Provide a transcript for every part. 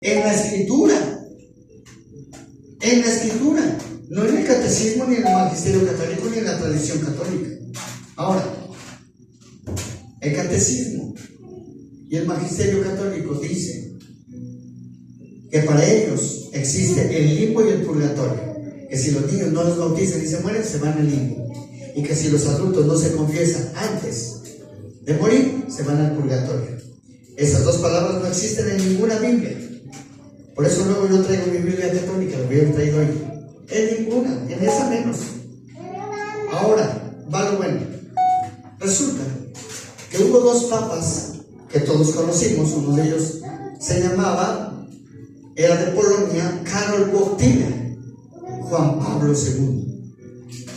en la Escritura. En la Escritura. No en el catecismo, ni en el magisterio católico, ni en la tradición católica. Ahora, el catecismo y el magisterio católico dicen que para ellos existe el limbo y el purgatorio. Que si los niños no los bautizan y se mueren, se van al limbo. Y que si los adultos no se confiesan antes de morir, se van al purgatorio. Esas dos palabras no existen en ninguna Biblia. Por eso luego yo traigo mi Biblia católica, lo hubiera traído ahí. En ninguna, en esa menos. Ahora, va lo bueno. Resulta que hubo dos papas que todos conocimos. Uno de ellos se llamaba, era de Polonia, Karol Wojtyła, Juan Pablo II.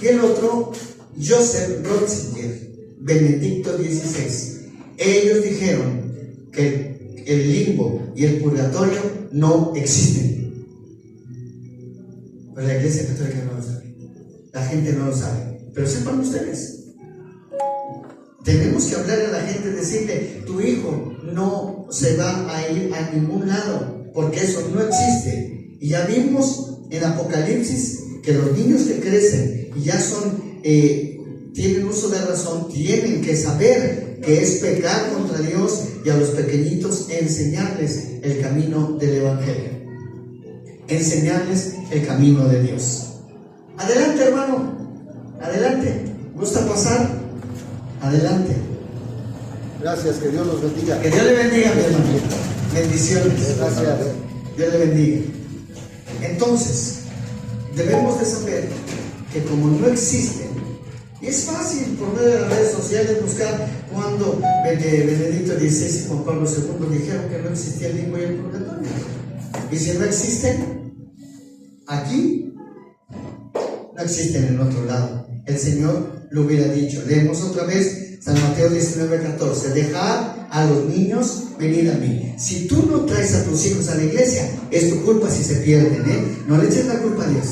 Y el otro, Joseph Ratzinger, Benedicto XVI. Ellos dijeron que el limbo y el purgatorio no existen. Pero la Iglesia Católica no lo sabe. La gente no lo sabe. Pero sepan ustedes, tenemos que hablarle a la gente, decirle: tu hijo no se va a ir a ningún lado, porque eso no existe. Y ya vimos en Apocalipsis que los niños que crecen y ya son, tienen uso de razón, tienen que saber que es pecar contra Dios, y a los pequeñitos enseñarles el camino del Evangelio, enseñarles el camino de Dios. Adelante, hermano, adelante. ¿Gusta pasar? Adelante. Gracias, que Dios los bendiga. Que Dios le bendiga, mi hermano. Bendiciones. Gracias. Dios le bendiga. Entonces, debemos de saber que como no existen, y es fácil por medio de las redes sociales buscar cuando Benedicto XVI y Juan Pablo II dijeron que no existía el limbo y el purgatorio. Y si no existen aquí, no existen en otro lado. El Señor lo hubiera dicho. Leemos otra vez San Mateo 19:14. Dejad a los niños venir a mí. Si tú no traes a tus hijos a la iglesia, es tu culpa si se pierden, No le eches la culpa a Dios.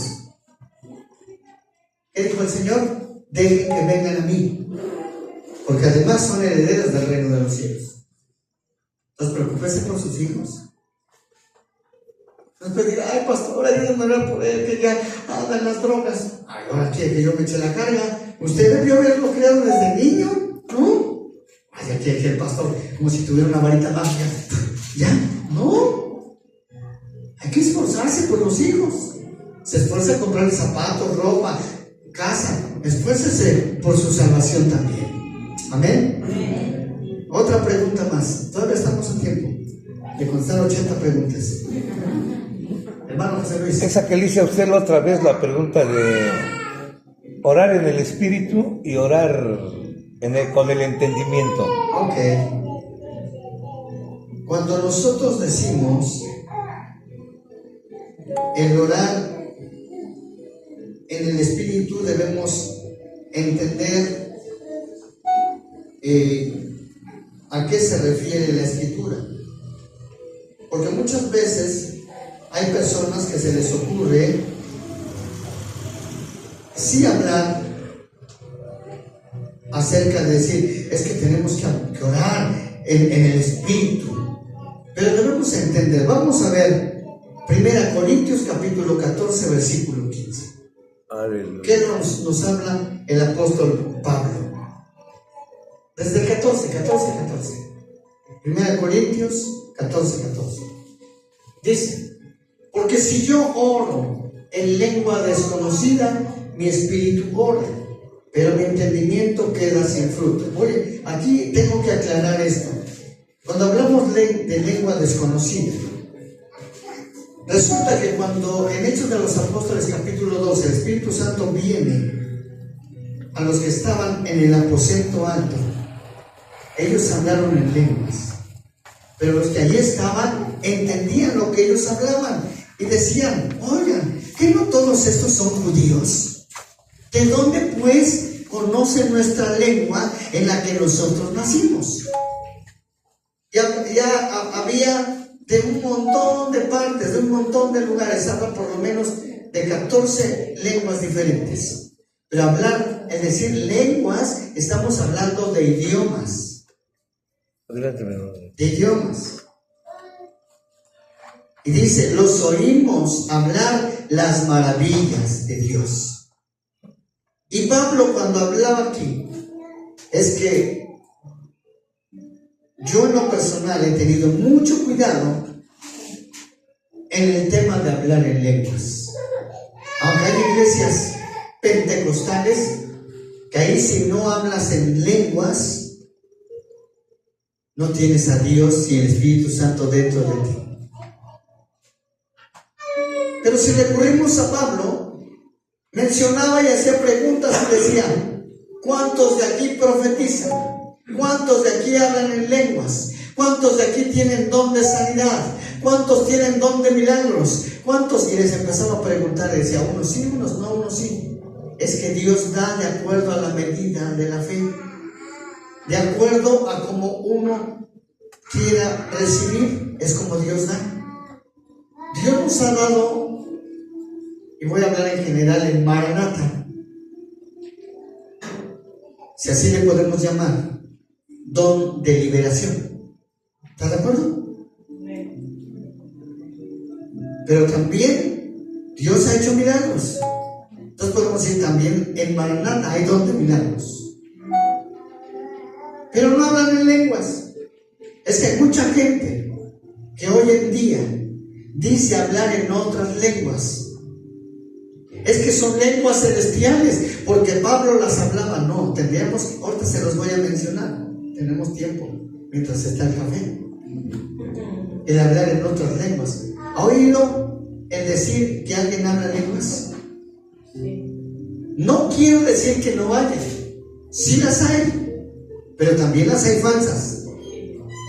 ¿Qué dijo el Señor? Dejen que vengan a mí, porque además son herederos del reino de los cielos. Entonces, preocúpese por sus hijos. No es pedir: ay, pastor, ayúdame a orar por él, que ya anda en las drogas. Ay, ahora quiere que yo me eche la carga. Usted debió haberlo criado desde niño, ¿no? Ay, aquí el pastor, como si tuviera una varita mágica. ¿Ya? No. Hay que esforzarse por los hijos. Se esfuerza a comprarle zapatos, ropa, casa. Esfuércese por su salvación también. Amén. Amén. Otra pregunta más. Todavía estamos a tiempo de contestar 80 preguntas. Hermano José Luis. Esa que le hice a usted la otra vez, la pregunta de orar en el espíritu y orar con el entendimiento. Ok. Cuando nosotros decimos el orar en el espíritu, debemos entender a qué se refiere la escritura. Porque muchas veces hay personas que se les ocurre sí hablar acerca de decir: es que tenemos que orar en el espíritu. Pero debemos entender. Vamos a ver 1 Corintios capítulo 14 versículo 15. Aleluya. ¿Qué nos habla el apóstol Pablo? Desde el 14. 1 Corintios 14. Dice: porque si yo oro en lengua desconocida, mi espíritu ora, pero mi entendimiento queda sin fruto. Oye, aquí tengo que aclarar esto. Cuando hablamos de lengua desconocida, resulta que cuando en Hechos de los Apóstoles capítulo 12 el Espíritu Santo viene a los que estaban en el aposento alto, ellos hablaron en lenguas, pero los que allí estaban entendían lo que ellos hablaban y decían: oigan, ¿que no todos estos son judíos? ¿De dónde pues conocen nuestra lengua en la que nosotros nacimos? Ya había de un montón de partes, de un montón de lugares, habla por lo menos de 14 lenguas diferentes. Pero hablar, es decir, lenguas, estamos hablando de idiomas. Adelante, De idiomas. Y dice, los oímos hablar las maravillas de Dios. Y Pablo cuando hablaba aquí, es que yo en lo personal he tenido mucho cuidado en el tema de hablar en lenguas. Aunque hay iglesias pentecostales que ahí si no hablas en lenguas, no tienes a Dios y el Espíritu Santo dentro de ti. Pero si recurrimos a Pablo, mencionaba y hacía preguntas y decía, ¿cuántos de aquí profetizan? ¿Cuántos de aquí hablan en lenguas? ¿Cuántos de aquí tienen don de sanidad? ¿Cuántos tienen don de milagros? ¿Cuántos? Y les empezaba a preguntar y decía, unos sí, unos no, unos sí. Es que Dios da de acuerdo a la medida de la fe, de acuerdo a como uno quiera recibir, es como Dios da. Dios nos ha dado, y voy a hablar en general en Maranatha, si así le podemos llamar, don de liberación. ¿Estás de acuerdo? Pero también Dios ha hecho milagros. Entonces podemos decir también en Maranatha hay don de milagros. Pero no hablan en lenguas. Es que hay mucha gente que hoy en día dice hablar en otras lenguas. Es que son lenguas celestiales, porque Pablo las hablaba. No, tendríamos, ahorita se los voy a mencionar. Tenemos tiempo mientras está el café. El hablar en otras lenguas. ¿Ha oído el decir que alguien habla lenguas? No quiero decir que no haya. Sí las hay, pero también las hay falsas.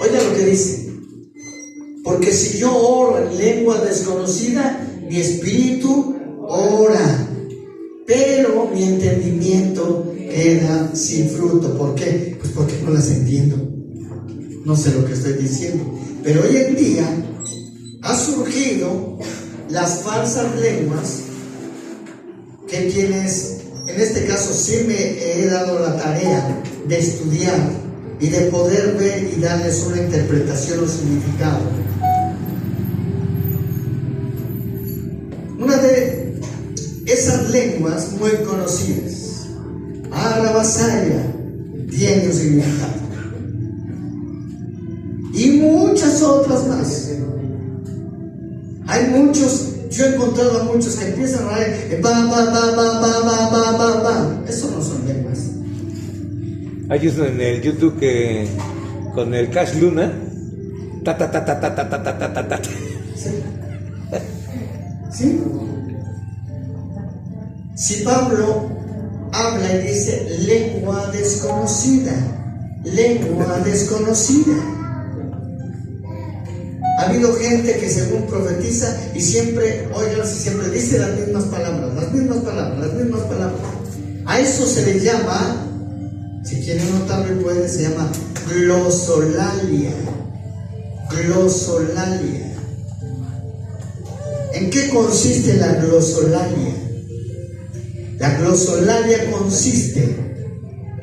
Oiga lo que dice. Porque si yo oro en lengua desconocida, mi espíritu ora, pero mi entendimiento queda sin fruto. ¿Por qué? Pues porque no las entiendo. No sé lo que estoy diciendo. Pero hoy en día ha surgido las falsas lenguas que quienes, en este caso sí me he dado la tarea de estudiar y de poder ver y darles una interpretación o significado. Una de esas lenguas muy conocidas, Arabasaya, tiene un significado. Y muchas otras más. Hay muchos, yo he encontrado a muchos que empiezan a hablar eso no son lenguas. Hay uno en el YouTube que con el Cash Luna ta ta ta ta ta ta ta ta ta ta. ¿Sí? ¿Sí? Si Pablo habla y dice lengua desconocida, lengua desconocida. Ha habido gente que según profetiza y siempre, oigan, siempre dice las mismas palabras, las mismas palabras, las mismas palabras. A eso se le llama, si quieren notarlo y pueden, se llama glosolalia. Glosolalia. ¿En qué consiste la glosolalia? La glosolalia consiste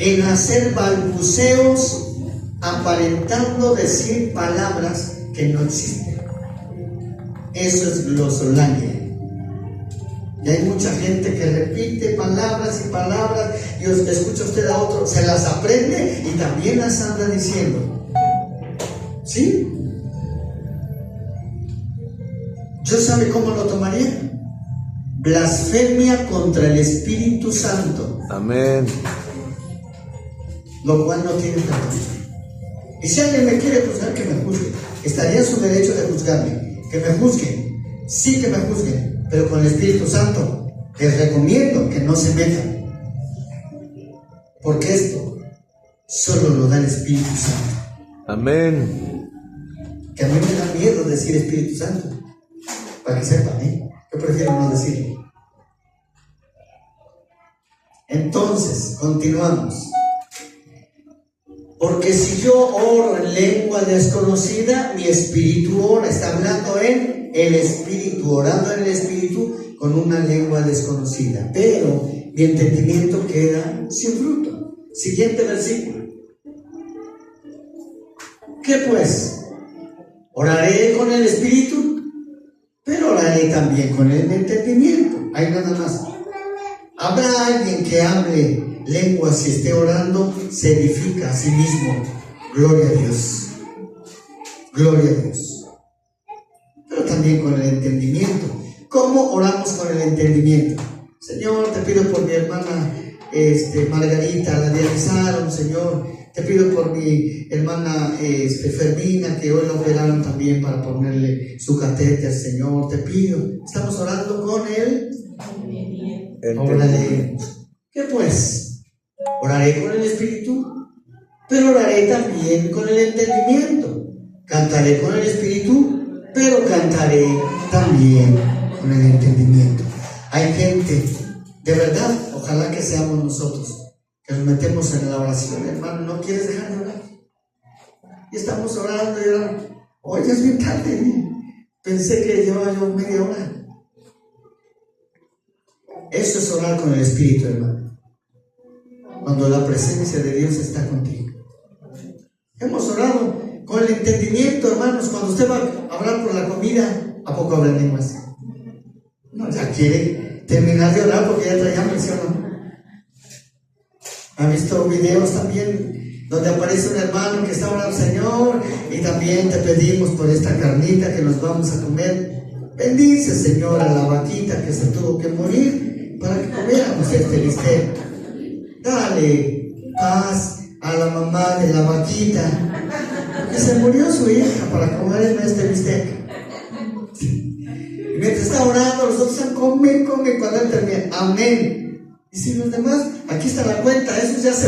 en hacer balbuceos aparentando decir palabras que no existen. Eso es glosolalia. Y hay mucha gente que repite palabras y palabras y escucha usted a otro, se las aprende y también las anda diciendo. ¿Sí? ¿Yo sabe cómo lo tomaría? Blasfemia contra el Espíritu Santo. Amén. Lo cual no tiene perdón. Y si alguien me quiere juzgar, que me juzgue. Estaría en su derecho de juzgarme. Que me juzguen. Sí, que me juzguen. Pero con el Espíritu Santo les recomiendo que no se metan. Porque esto solo lo da el Espíritu Santo. Amén. Que a mí me da miedo decir Espíritu Santo. Para que sepan, ¿eh? Yo prefiero no decirlo. Entonces, continuamos. Porque si yo oro en lengua desconocida, mi espíritu ora. Está hablando en el espíritu, orando en el espíritu con una lengua desconocida. Pero mi entendimiento queda sin fruto. Siguiente versículo. ¿Qué pues? ¿Oraré con el espíritu? oraré también con el entendimiento. Ahí nada más. Habrá alguien que hable lenguas y esté orando, se edifica a sí mismo. Gloria a Dios. Gloria a Dios. Pero también con el entendimiento. ¿Cómo oramos con el entendimiento? Señor, te pido por mi hermana Margarita, la dializaron, Señor. Te pido por mi hermana Fermina, que hoy la operaron también para ponerle su catéter, Señor. Te pido. Estamos orando con él. Oraré. ¿Qué pues? Oraré con el Espíritu, pero oraré también con el entendimiento. Cantaré con el Espíritu, pero cantaré también con el entendimiento. Hay gente, de verdad, ojalá que seamos nosotros, que nos metemos en la oración, hermano, no quieres dejar de orar. Y estamos orando y orando. Hoy es bien tarde, pensé que llevaba yo media hora. Eso es orar con el Espíritu, hermano. Cuando la presencia de Dios está contigo. Hemos orado con el entendimiento, hermanos. Cuando usted va a hablar por la comida, ¿a poco habla en lenguas? No, ya quiere terminar de orar porque ya traía mención, ¿no? ¿Ha visto videos también donde aparece un hermano que está orando, Señor, y también te pedimos por esta carnita que nos vamos a comer? Bendice, Señor, a la vaquita que se tuvo que morir para que comiéramos este bistec. Dale paz a la mamá de la vaquita que se murió su hija para comer este bistec. Y mientras está orando, los otros están come, cuando él termina. Amén. Y si los demás, aquí está la cuenta, eso ya se